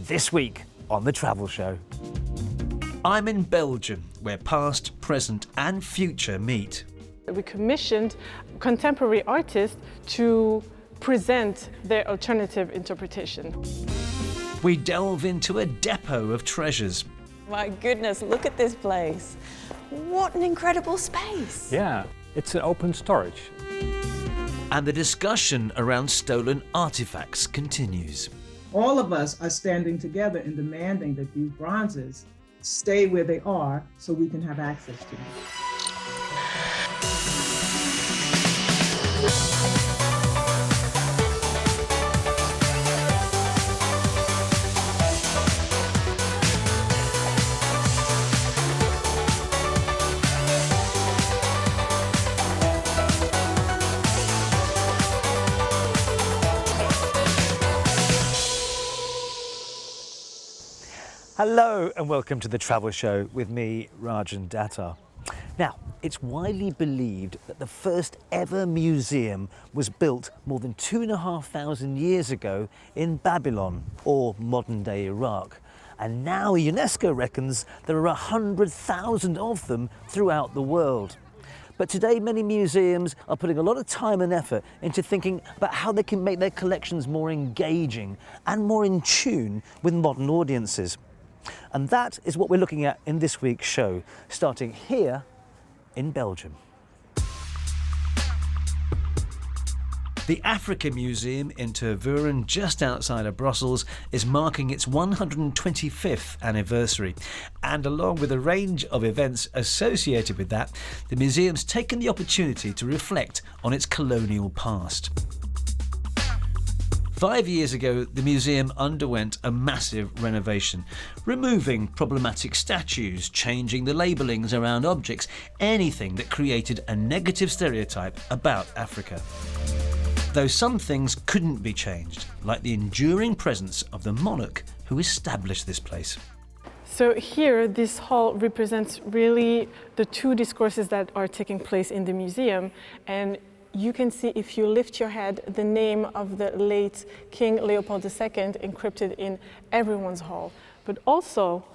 this week on The Travel Show. I'm in Belgium, where past, present and future meet. We commissioned contemporary artists to present their alternative interpretation. We delve into a depot of treasures. My goodness, look at this place. What an incredible space. Yeah, it's an open storage. And the discussion around stolen artifacts continues. All of us are standing together and demanding that these bronzes stay where they are so we can have access to them. Hello and welcome to The Travel Show with me, Rajan Datta. Now, it's widely believed that the first ever museum was built more than 2,500 years ago in Babylon, or modern-day Iraq. And now UNESCO reckons there are 100,000 of them throughout the world. But today, many museums are putting a lot of time and effort into thinking about how they can make their collections more engaging and more in tune with modern audiences. And that is what we're looking at in this week's show, starting here in Belgium. The Africa Museum in Tervuren, just outside of Brussels, is marking its 125th anniversary. And along with a range of events associated with that, the museum's taken the opportunity to reflect on its colonial past. 5 years ago, the museum underwent a massive renovation, removing problematic statues, changing the labellings around objects, anything that created a negative stereotype about Africa. Though some things couldn't be changed, like the enduring presence of the monarch who established this place. So here, this hall represents really the two discourses that are taking place in the museum. And you can see, if you lift your head, the name of the late King Leopold II encrypted in everyone's hall. But also,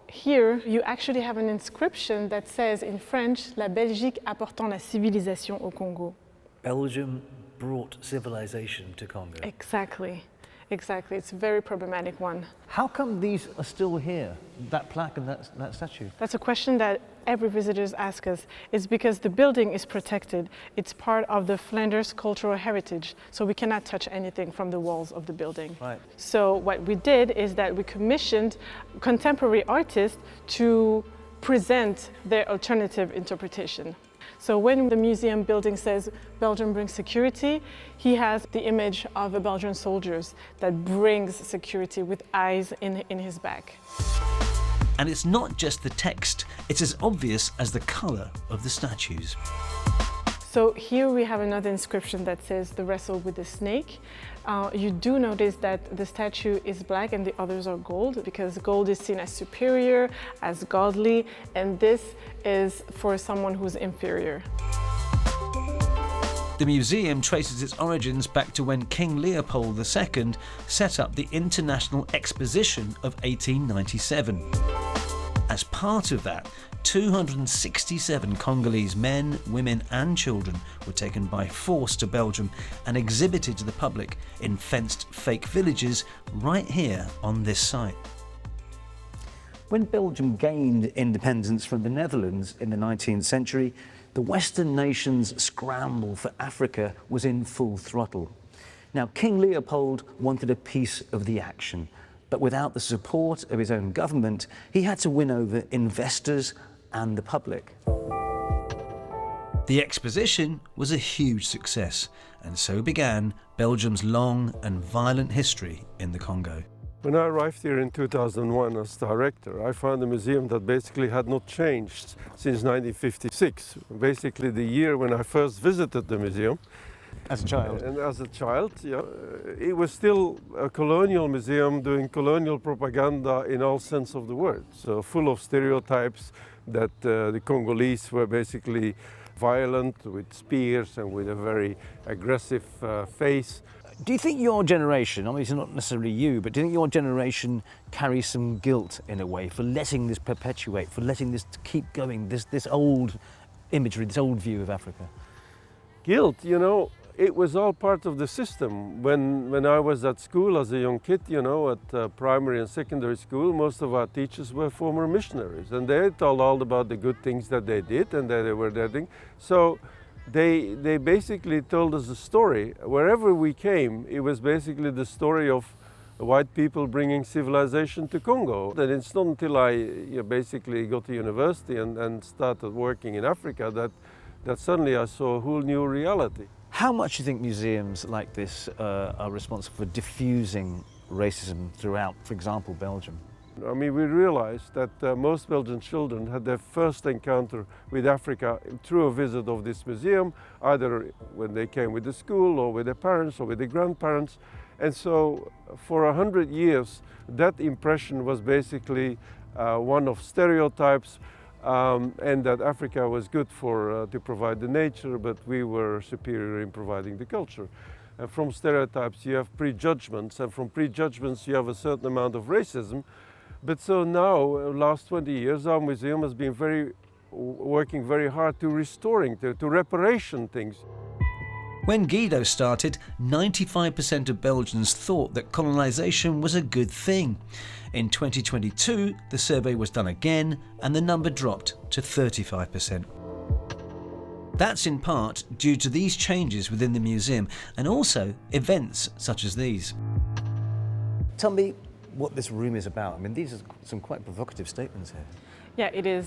here you actually have an inscription that says in French, La Belgique apportant la civilisation au Congo. Belgium brought civilization to Congo. Exactly. Exactly. It's a very problematic one. How come these are still here, that plaque and that statue? That's a question that every visitor asks us. It's because the building is protected. It's part of the Flanders cultural heritage, so we cannot touch anything from the walls of the building. Right. So what we did is that we commissioned contemporary artists to present their alternative interpretation. So when the museum building says Belgium brings security, he has the image of a Belgian soldier that brings security with eyes in his back. And it's not just the text, it's as obvious as the colour of the statues. So here we have another inscription that says the wrestle with the snake. You do notice that the statue is black and the others are gold, because gold is seen as superior, as godly, and this is for someone who's inferior. The museum traces its origins back to when King Leopold II set up the International Exposition of 1897. As part of that, 267 Congolese men, women and children were taken by force to Belgium and exhibited to the public in fenced fake villages right here on this site. When Belgium gained independence from the Netherlands in the 19th century, the Western nations' scramble for Africa was in full throttle. Now, King Leopold wanted a piece of the action, but without the support of his own government, he had to win over investors and the public. The exposition was a huge success, and so began Belgium's long and violent history in the Congo. When I arrived here in 2001 as director, I found a museum that basically had not changed since 1956. Basically the year when I first visited the museum. As a child? And as a child, yeah. It was still a colonial museum doing colonial propaganda in all sense of the word. So full of stereotypes that the Congolese were basically violent with spears and with a very aggressive face. Do you think your generation, obviously not necessarily you, but do you think your generation carries some guilt in a way for letting this perpetuate, for letting this keep going, this old imagery, this old view of Africa? Guilt, you know, it was all part of the system. When I was at school as a young kid, you know, at primary and secondary school, most of our teachers were former missionaries, and they told all about the good things that they did and that they were doing. So they basically told us a story. Wherever we came, it was basically the story of white people bringing civilization to Congo. And it's not until I basically got to university and started working in Africa that suddenly I saw a whole new reality. How much do you think museums like this are responsible for diffusing racism throughout, for example, Belgium? I mean, we realized that most Belgian children had their first encounter with Africa through a visit of this museum, either when they came with the school or with their parents or with their grandparents. And so for 100 years, that impression was basically one of stereotypes, and that Africa was good for to provide the nature, but we were superior in providing the culture. And from stereotypes you have prejudgments, and from prejudgments you have a certain amount of racism. But so now, last 20 years, our museum has been working very hard to restoring, to reparation things. When Guido started, 95% of Belgians thought that colonisation was a good thing. In 2022, the survey was done again and the number dropped to 35%. That's in part due to these changes within the museum and also events such as these. Tell me what this room is about. I mean, these are some quite provocative statements here. Yeah, it is.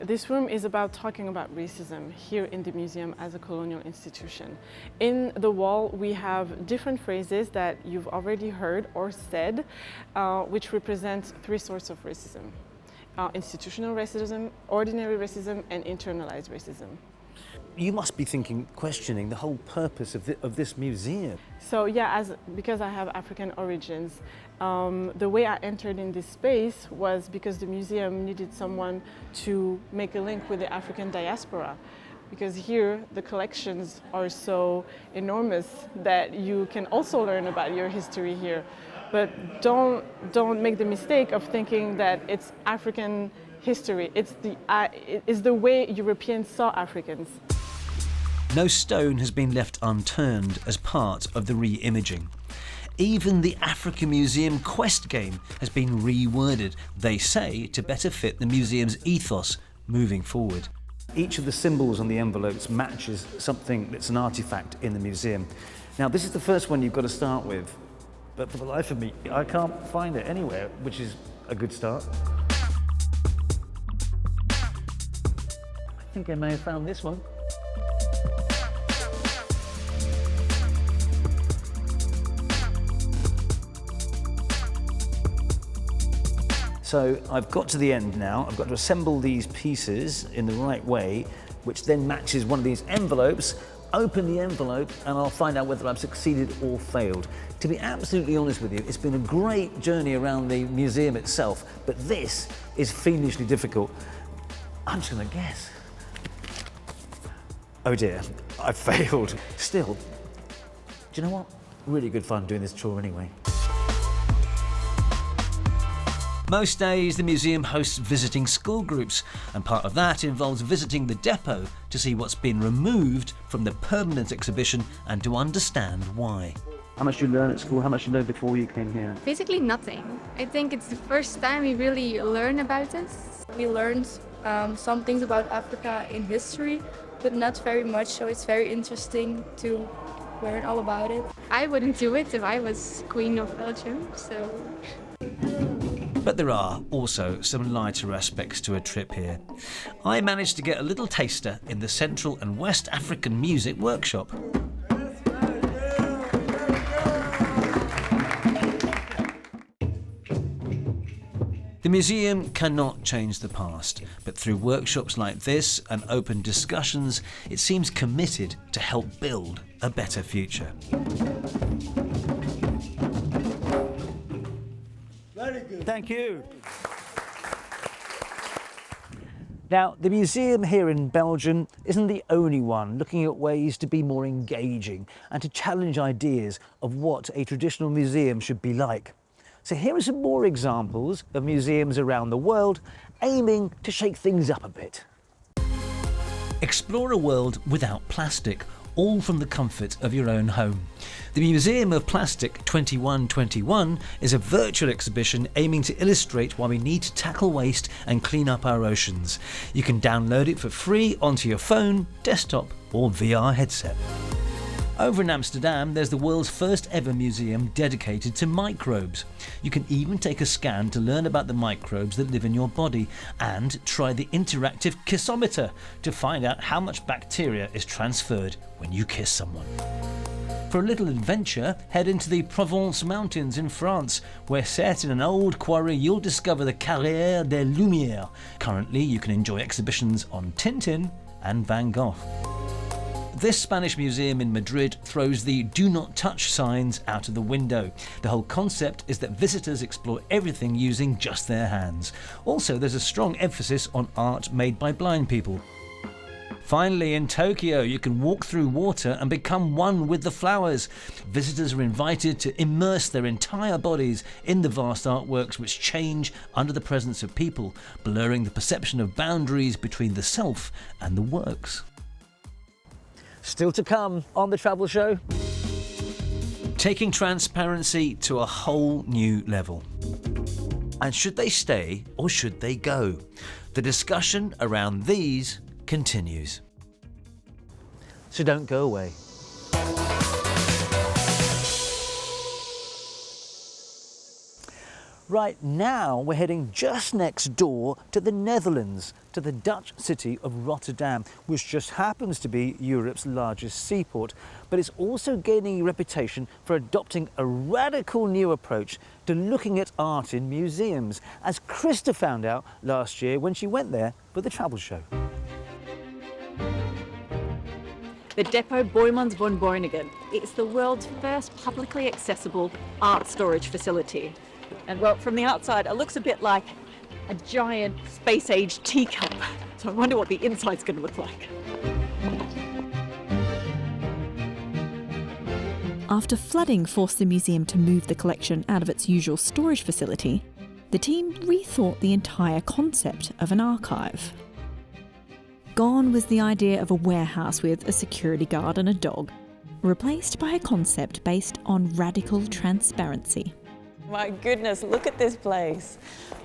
This room is about talking about racism here in the museum as a colonial institution. In the wall, we have different phrases that you've already heard or said, which represent three sorts of racism. Institutional racism, ordinary racism, and internalized racism. You must be questioning the whole purpose of this museum. So yeah, because I have African origins, the way I entered in this space was because the museum needed someone to make a link with the African diaspora. Because here the collections are so enormous that you can also learn about your history here. But don't make the mistake of thinking that it's African history. It's the way Europeans saw Africans. No stone has been left unturned as part of the re-imaging. Even the African Museum Quest game has been reworded, they say, to better fit the museum's ethos moving forward. Each of the symbols on the envelopes matches something that's an artifact in the museum. Now, this is the first one you've got to start with, but for the life of me, I can't find it anywhere, which is a good start. I think I may have found this one. So I've got to the end now. I've got to assemble these pieces in the right way, which then matches one of these envelopes. Open the envelope and I'll find out whether I've succeeded or failed. To be absolutely honest with you, it's been a great journey around the museum itself, but this is fiendishly difficult. I'm just gonna guess. Oh dear, I failed. Still, do you know what? Really good fun doing this tour anyway. Most days the museum hosts visiting school groups, and part of that involves visiting the depot to see what's been removed from the permanent exhibition and to understand why. How much did you learn at school? How much did you know before you came here? Basically nothing. I think it's the first time we really learn about this. We learned some things about Africa in history, but not very much, so it's very interesting to learn all about it. I wouldn't do it if I was Queen of Belgium, so... But there are also some lighter aspects to a trip here. I managed to get a little taster in the Central and West African Music Workshop. The museum cannot change the past, but through workshops like this and open discussions, it seems committed to help build a better future. Thank you. Now, the museum here in Belgium isn't the only one looking at ways to be more engaging and to challenge ideas of what a traditional museum should be like. So here are some more examples of museums around the world aiming to shake things up a bit. Explore a world without plastic, all from the comfort of your own home. The Museum of Plastic 2121 is a virtual exhibition aiming to illustrate why we need to tackle waste and clean up our oceans. You can download it for free onto your phone, desktop or VR headset. Over in Amsterdam, there's the world's first ever museum dedicated to microbes. You can even take a scan to learn about the microbes that live in your body and try the interactive kissometer to find out how much bacteria is transferred when you kiss someone. For a little adventure, head into the Provence mountains in France, where set in an old quarry you'll discover the Carrière des Lumières. Currently you can enjoy exhibitions on Tintin and Van Gogh. This Spanish museum in Madrid throws the "do not touch" signs out of the window. The whole concept is that visitors explore everything using just their hands. Also, there's a strong emphasis on art made by blind people. Finally, in Tokyo, you can walk through water and become one with the flowers. Visitors are invited to immerse their entire bodies in the vast artworks which change under the presence of people, blurring the perception of boundaries between the self and the works. Still to come on the travel show. Taking transparency to a whole new level. And should they stay or should they go? The discussion around these continues. So don't go away. Right now, we're heading just next door to the Netherlands, to the Dutch city of Rotterdam, which just happens to be Europe's largest seaport, but it's also gaining a reputation for adopting a radical new approach to looking at art in museums, as Krista found out last year when she went there for the travel show. The Depot Boijmans van Beuningen. It's the world's first publicly accessible art storage facility. And well, from the outside, it looks a bit like a giant space-age teacup. So I wonder what the inside's going to look like. After flooding forced the museum to move the collection out of its usual storage facility, the team rethought the entire concept of an archive. Gone was the idea of a warehouse with a security guard and a dog, replaced by a concept based on radical transparency. My goodness, look at this place.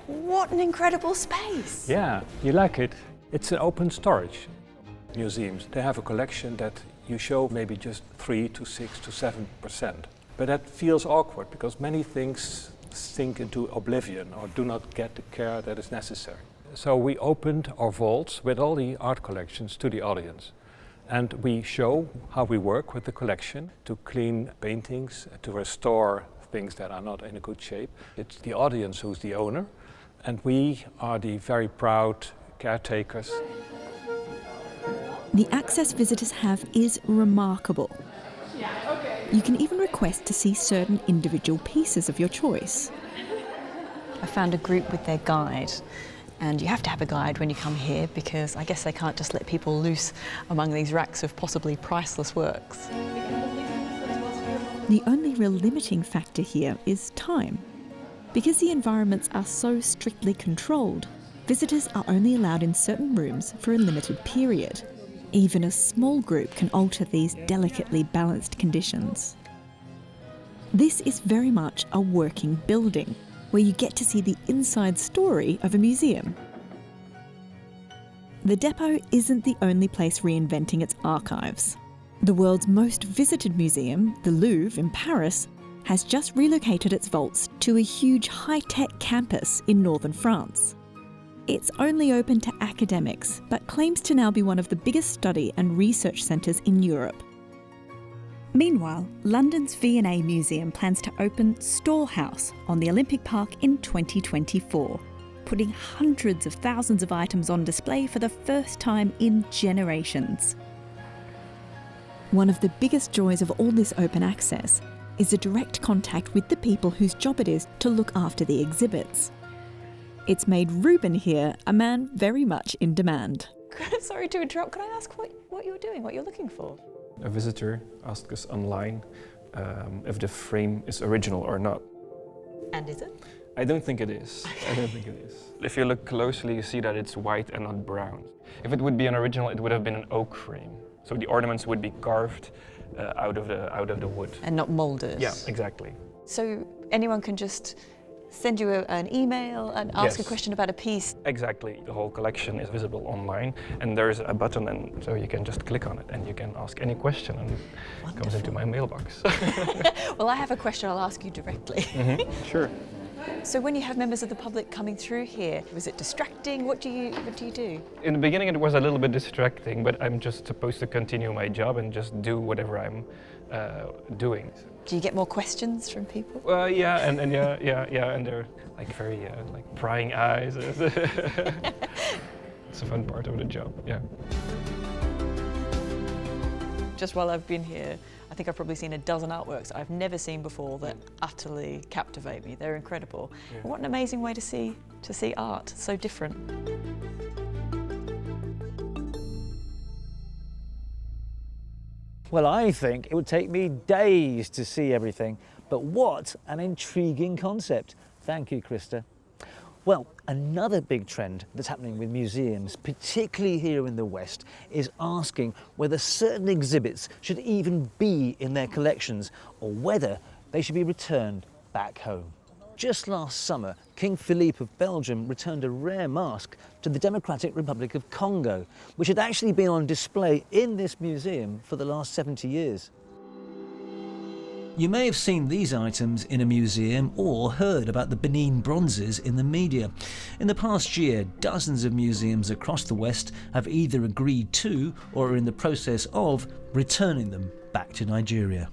What an incredible space. Yeah, you like it? It's an open storage. Museums, they have a collection that you show maybe just 3 to 6 to 7%. But that feels awkward because many things sink into oblivion or do not get the care that is necessary. So we opened our vaults with all the art collections to the audience. And we show how we work with the collection to clean paintings, to restore things that are not in a good shape. It's the audience who's the owner, and we are the very proud caretakers. The access visitors have is remarkable. You can even request to see certain individual pieces of your choice. I found a group with their guide, and you have to have a guide when you come here because I guess they can't just let people loose among these racks of possibly priceless works. The only real limiting factor here is time. Because the environments are so strictly controlled, visitors are only allowed in certain rooms for a limited period. Even a small group can alter these delicately balanced conditions. This is very much a working building, where you get to see the inside story of a museum. The Depot isn't the only place reinventing its archives. The world's most visited museum, the Louvre in Paris, has just relocated its vaults to a huge high-tech campus in northern France. It's only open to academics, but claims to now be one of the biggest study and research centres in Europe. Meanwhile, London's V&A Museum plans to open Storehouse on the Olympic Park in 2024, putting hundreds of thousands of items on display for the first time in generations. One of the biggest joys of all this open access is the direct contact with the people whose job it is to look after the exhibits. It's made Ruben here a man very much in demand. Sorry to interrupt. Can I ask what you're doing, what you're looking for? A visitor asked us online if the frame is original or not. And is it? I don't think it is. I don't think it is. If you look closely, you see that it's white and not brown. If it would be an original, it would have been an oak frame. So the ornaments would be carved out of the wood. And not moulders. Yeah, exactly. So anyone can just send you an email and ask a question about a piece? Exactly. The whole collection is visible online, and there's a button, and so you can just click on it and you can ask any question, and it comes into my mailbox. Well, I have a question I'll ask you directly. Sure. So when you have members of the public coming through here, was it distracting? What do you do? In the beginning it was a little bit distracting, but I'm just supposed to continue my job and just do whatever I'm doing. Do you get more questions from people? Well, yeah, and and they're like very like prying eyes. It's a fun part of the job, yeah. Just while I've been here, I think I've probably seen a dozen artworks I've never seen before that utterly captivate me. They're incredible. Yeah. What an amazing way to see art, so different. Well, I think it would take me days to see everything, but what an intriguing concept. Thank you, Krista. Well, another big trend that's happening with museums, particularly here in the West, is asking whether certain exhibits should even be in their collections or whether they should be returned back home. Just last summer, King Philippe of Belgium returned a rare mask to the Democratic Republic of Congo, which had actually been on display in this museum for the last 70 years. You may have seen these items in a museum or heard about the Benin Bronzes in the media. In the past year, dozens of museums across the West have either agreed to or are in the process of returning them back to Nigeria.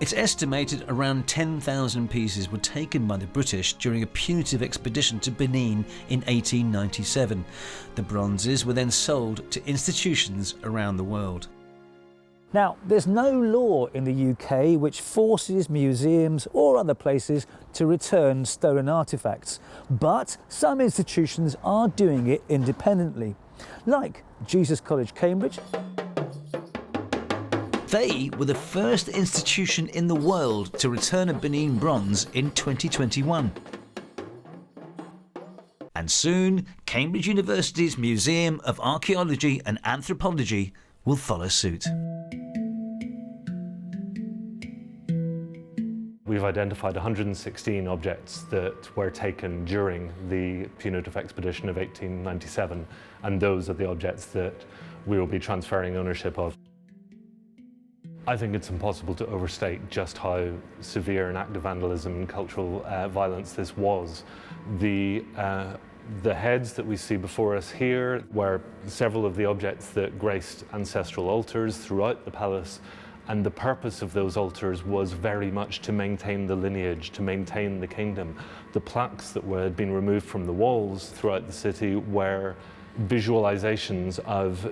It's estimated around 10,000 pieces were taken by the British during a punitive expedition to Benin in 1897. The bronzes were then sold to institutions around the world. Now, there's no law in the UK which forces museums or other places to return stolen artefacts, but some institutions are doing it independently, like Jesus College, Cambridge. They were the first institution in the world to return a Benin bronze in 2021. And soon, Cambridge University's Museum of Archaeology and Anthropology will follow suit. We've identified 116 objects that were taken during the punitive expedition of 1897, and those are the objects that we will be transferring ownership of. I think it's impossible to overstate just how severe an act of vandalism and cultural violence this was. The heads that we see before us here were several of the objects that graced ancestral altars throughout the palace, and the purpose of those altars was very much to maintain the lineage, to maintain the kingdom. The plaques that had been removed from the walls throughout the city were visualizations of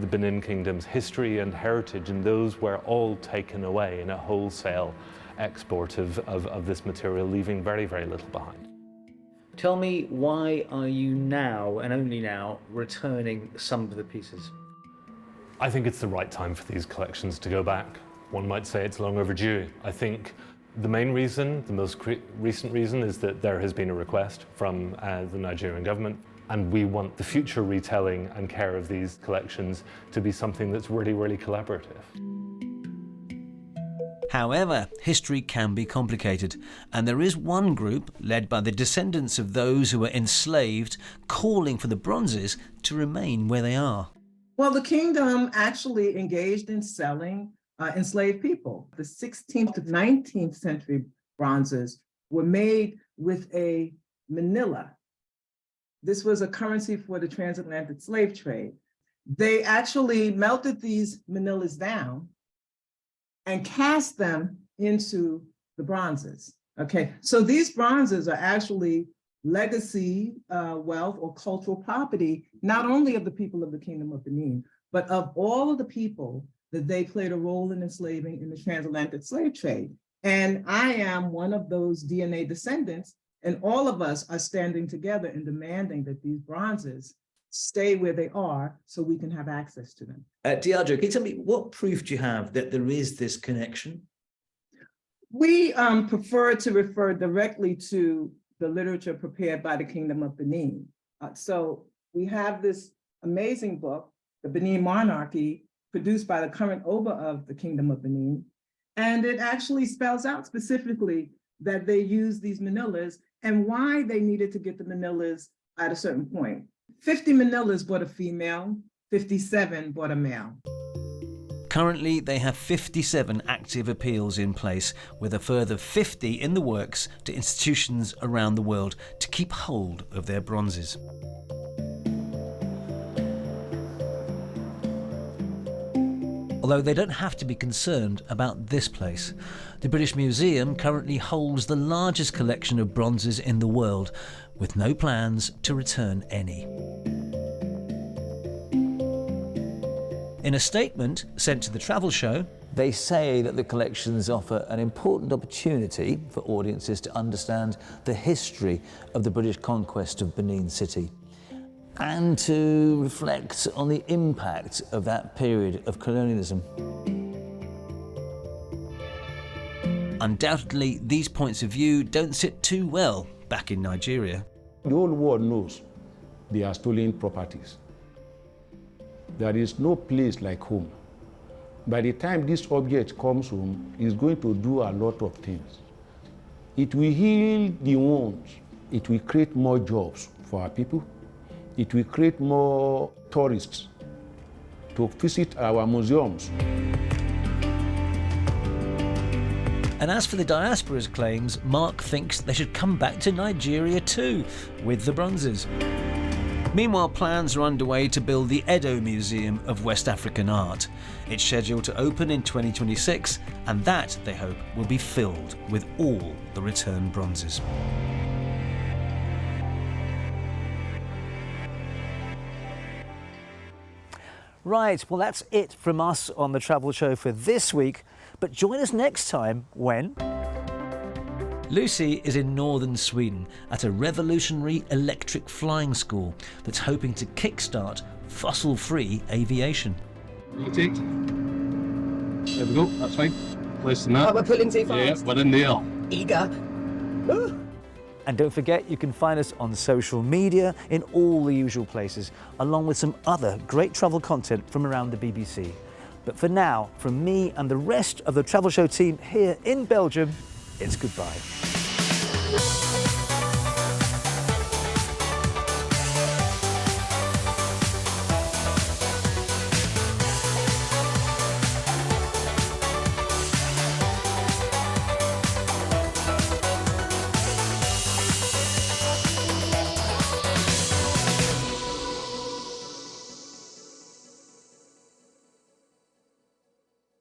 the Benin Kingdom's history and heritage, and those were all taken away in a wholesale export of this material, leaving very, very little behind. Tell me, why are you now, and only now, returning some of the pieces? I think it's the right time for these collections to go back. One might say it's long overdue. I think the main reason, the most recent reason, is that there has been a request from the Nigerian government, and we want the future retelling and care of these collections to be something that's really, really collaborative. However, history can be complicated, and there is one group, led by the descendants of those who were enslaved, calling for the bronzes to remain where they are. Well, the kingdom actually engaged in selling enslaved people. The 16th to 19th century bronzes were made with a manila. This was a currency for the transatlantic slave trade. They actually melted these manillas down and cast them into the bronzes. Okay, so these bronzes are actually legacy wealth or cultural property, not only of the people of the Kingdom of Benin, but of all of the people that they played a role in enslaving in the transatlantic slave trade. And I am one of those DNA descendants, and all of us are standing together and demanding that these bronzes stay where they are so we can have access to them. Diageo, can you tell me what proof do you have that there is this connection? We prefer to refer directly to the literature prepared by the Kingdom of Benin. So we have this amazing book, The Benin Monarchy, produced by the current Oba of the Kingdom of Benin. And it actually spells out specifically that they use these manillas and why they needed to get the manillas at a certain point. 50 manillas bought a female, 57 bought a male. Currently, they have 57 active appeals in place, with a further 50 in the works to institutions around the world to keep hold of their bronzes. Although they don't have to be concerned about this place. The British Museum currently holds the largest collection of bronzes in the world, with no plans to return any. In a statement sent to the travel show, they say that the collections offer an important opportunity for audiences to understand the history of the British conquest of Benin City and to reflect on the impact of that period of colonialism. Undoubtedly, these points of view don't sit too well back in Nigeria. The whole world knows they are stolen properties. There is no place like home. By the time this object comes home, it's going to do a lot of things. It will heal the wounds. It will create more jobs for our people. It will create more tourists to visit our museums. And as for the diaspora's claims, Mark thinks they should come back to Nigeria too, with the bronzes. Meanwhile, plans are underway to build the Edo Museum of West African Art. It's scheduled to open in 2026, and that, they hope, will be filled with all the returned bronzes. Right, well that's it from us on the Travel Show for this week, but join us next time when Lucy is in northern Sweden at a revolutionary electric flying school that's hoping to kickstart fossil-free aviation. Rotate. There we go, that's fine. Less than that. Oh, we're pulling too fast. Yeah, we're in there. Eager. And don't forget, you can find us on social media in all the usual places, along with some other great travel content from around the BBC. But for now, from me and the rest of the Travel Show team here in Belgium, it's goodbye.